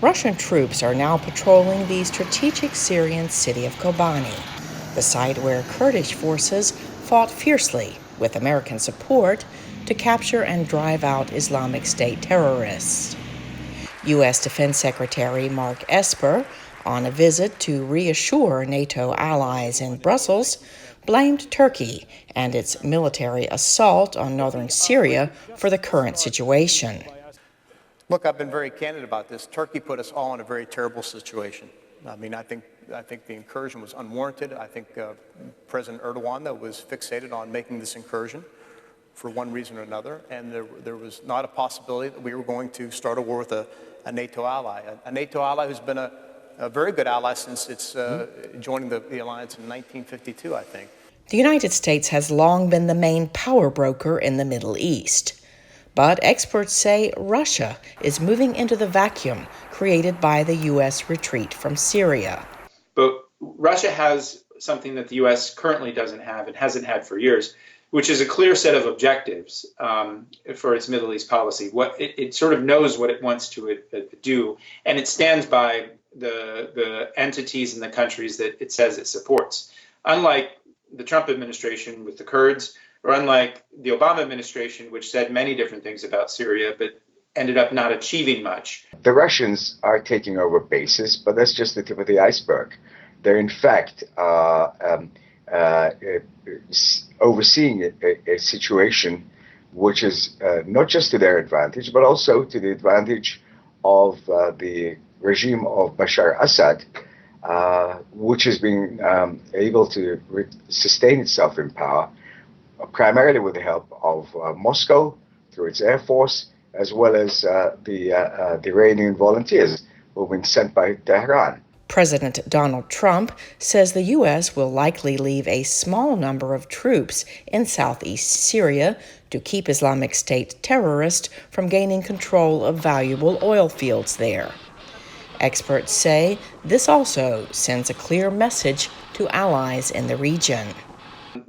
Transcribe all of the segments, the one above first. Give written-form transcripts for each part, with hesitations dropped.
Russian troops are now patrolling the strategic Syrian city of Kobani, the site where Kurdish forces fought fiercely, with American support, to capture and drive out Islamic State terrorists. U.S. Defense Secretary Mark Esper, on a visit to reassure NATO allies in Brussels, blamed Turkey and its military assault on northern Syria for the current situation. Look, I've been very candid about this. Turkey put us all in a very terrible situation. I mean, I think the incursion was unwarranted. I think President Erdogan, though, was fixated on making this incursion for one reason or another, and there was not a possibility that we were going to start a war with a NATO ally, a NATO ally who's been a very good ally since its joining the alliance in 1952, I think. The United States has long been the main power broker in the Middle East. But experts say Russia is moving into the vacuum created by the U.S. retreat from Syria. But Russia has something that the U.S. currently doesn't have and hasn't had for years, which is a clear set of objectives for its Middle East policy. It sort of knows what it wants to do, and it stands by the entities and the countries that it says it supports. Unlike the Trump administration with the Kurds, or unlike the Obama administration, which said many different things about Syria, but ended up not achieving much. The Russians are taking over bases, but that's just the tip of the iceberg. They're in fact overseeing a situation which is not just to their advantage, but also to the advantage of the regime of Bashar Assad, which has been able to sustain itself in power, primarily with the help of Moscow through its air force, as well as the Iranian volunteers who have been sent by Tehran. President Donald Trump says the U.S. will likely leave a small number of troops in southeast Syria to keep Islamic State terrorists from gaining control of valuable oil fields there. Experts say this also sends a clear message to allies in the region.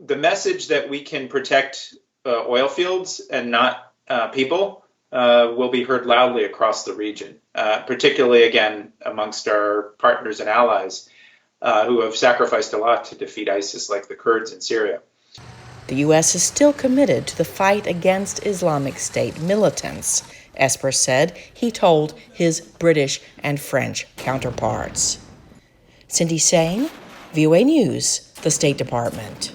The message that we can protect oil fields and not people will be heard loudly across the region, particularly, again, amongst our partners and allies who have sacrificed a lot to defeat ISIS, like the Kurds in Syria. The U.S. is still committed to the fight against Islamic State militants, Esper said he told his British and French counterparts. Cindy Saine, VOA News, the State Department.